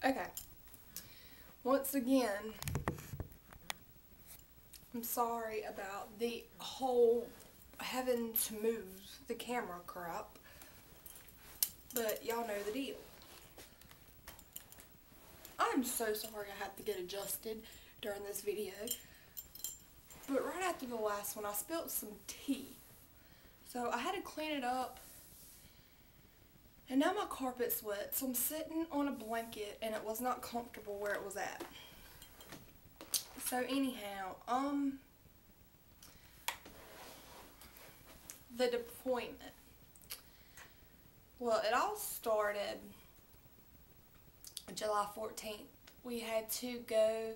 Okay. Once again, I'm sorry about the whole having to move the camera crap, but y'all know the deal. I'm so sorry I had to get adjusted during this video, but right after the last one I spilled some tea, so I had to clean it up, and now my carpet's wet, so I'm sitting on a blanket and it was not comfortable where it was at. So anyhow, the deployment. Well, it all started July 14th. We had to go,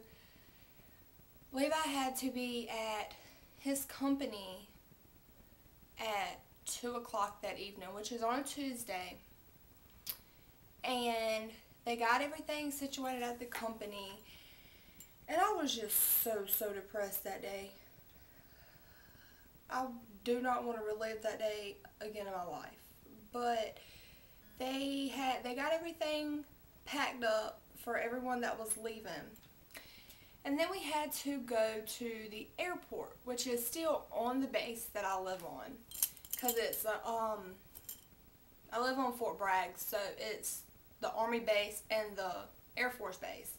Levi had to be at his company at 2 o'clock that evening, which is on a Tuesday. And they got everything situated at the company. And I was just so depressed that day. I do not want to relive that day again in my life. But they got everything packed up for everyone that was leaving. And then we had to go to the airport, which is still on the base that I live on. Because it's, I live on Fort Bragg, so it's the Army base and the Air Force base.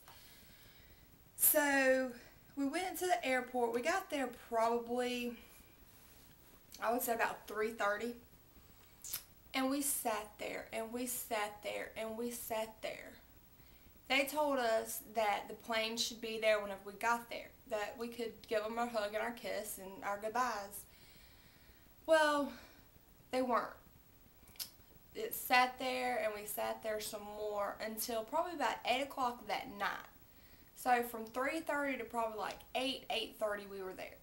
So we went to the airport. We got there probably, I would say about 3:30. And we sat there, and we sat there, and we sat there. They told us that the plane should be there whenever we got there, that we could give them our hug and our kiss and our goodbyes. Well, they weren't. It sat there, and we sat there some more until probably about 8 o'clock that night. So from 3:30 to probably like 8:30 we were there.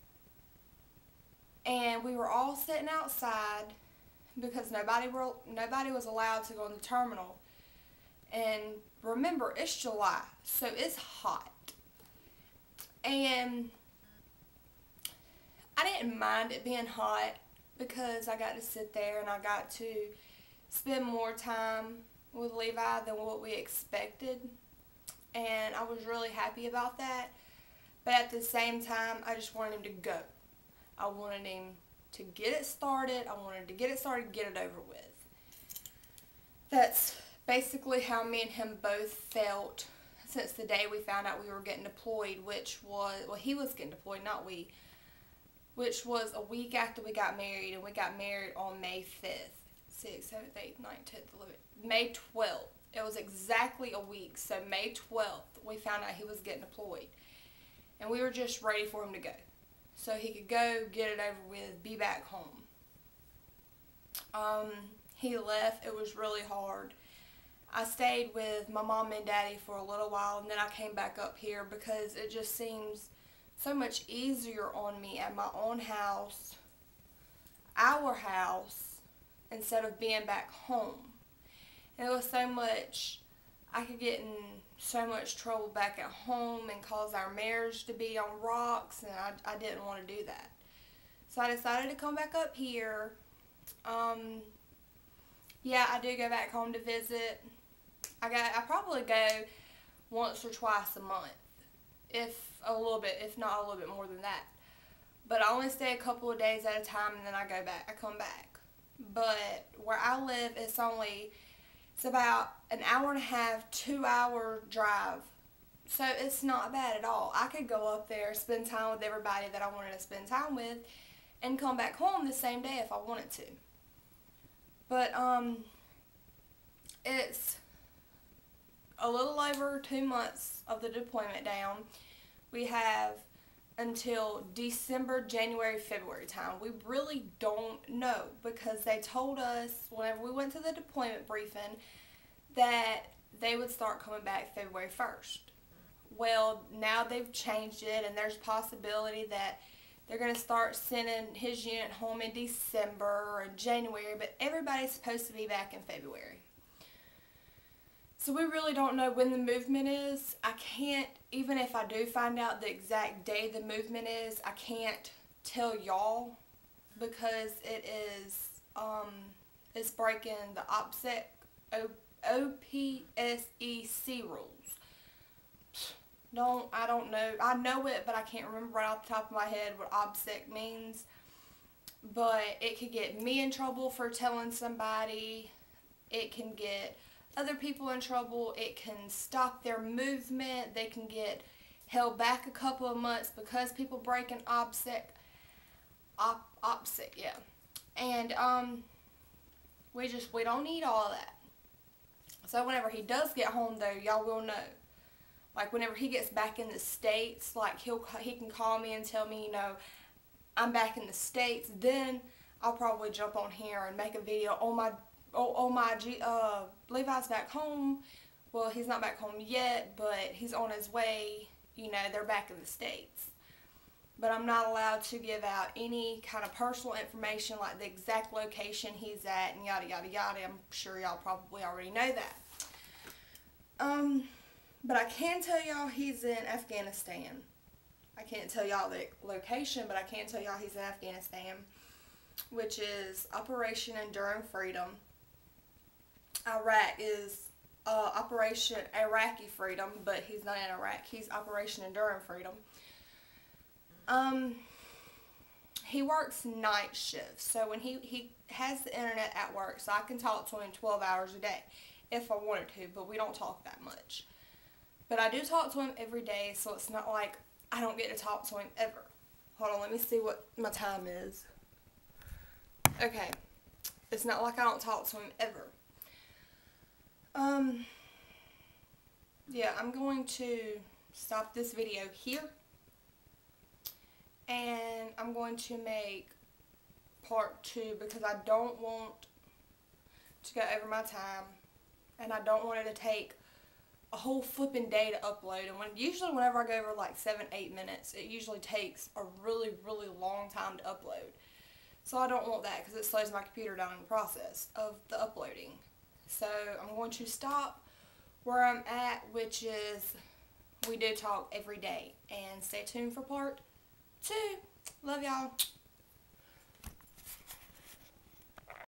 And we were all sitting outside because nobody was allowed to go in the terminal. And remember, it's July, so it's hot. And I didn't mind it being hot because I got to sit there and I got to spend more time with Levi than what we expected. And I was really happy about that. But at the same time, I just wanted him to go. I wanted him to get it started. I wanted to get it started, get it over with. That's basically how me and him both felt since the day we found out we were getting deployed, which was, well, he was getting deployed, not we, which was a week after we got married, and we got married on May 5th, 6th, 7th, 8th, 9th, 10th, 11th, May 12th. It was exactly a week, so May 12th, we found out he was getting deployed. And we were just ready for him to go. So he could go, get it over with, be back home. He left. It was really hard. I stayed with my mom and daddy for a little while, and then I came back up here because it just seems so much easier on me at my own house, our house, instead of being back home. And it was so much, I could get in so much trouble back at home and cause our marriage to be on rocks, and I didn't want to do that. So I decided to come back up here. Yeah, I do go back home to visit. I probably go once or twice a month, if not a little bit more than that. But I only stay a couple of days at a time, and then I come back. But where I live, it's about an hour and a half, 2-hour drive. So it's not bad at all. I could go up there, spend time with everybody that I wanted to spend time with, and come back home the same day if I wanted to. But it's a little over 2 months of the deployment down. We have until December, January, February time. We really don't know because they told us whenever we went to the deployment briefing that they would start coming back February 1st. Well, now they've changed it, and there's a possibility that they're going to start sending his unit home in December or January, but everybody's supposed to be back in February. So we really don't know when the movement is. I can't, even if I do find out the exact day the movement is, I can't tell y'all because it is, it's breaking the OPSEC, OPSEC rules. I don't know. I know it, but I can't remember right off the top of my head what OBSEC means. But it could get me in trouble for telling somebody. It can get other people in trouble. It can stop their movement. They can get held back a couple of months because people break an OBSEC. OBSEC, yeah. And we don't need all of that. So whenever he does get home, though, y'all will know. Like, whenever he gets back in the States, like, he can call me and tell me, you know, I'm back in the States. Then I'll probably jump on here and make a video on Levi's back home. Well, he's not back home yet, but he's on his way. You know, they're back in the States. But I'm not allowed to give out any kind of personal information, like the exact location he's at and yada, yada, yada. I'm sure y'all probably already know that. But I can tell y'all he's in Afghanistan. I can't tell y'all the location, but I can tell y'all he's in Afghanistan, which is Operation Enduring Freedom. Iraq is Operation Iraqi Freedom, but he's not in Iraq. He's Operation Enduring Freedom. He works night shifts, so when he has the internet at work, so I can talk to him 12 hours a day if I wanted to, but we don't talk that much. But I do talk to him every day, so it's not like I don't get to talk to him ever. Hold on, let me see what my time is. Okay, it's not like I don't talk to him ever. Yeah, I'm going to stop this video here. And I'm going to make part 2 because I don't want to go over my time. And I don't want it to take a whole flipping day to upload. And usually whenever I go over like 7-8 minutes, it usually takes a really, really long time to upload. So I don't want that because it slows my computer down in the process of the uploading. So I'm going to stop where I'm at, which is we do talk every day. And stay tuned for part 2. Love y'all.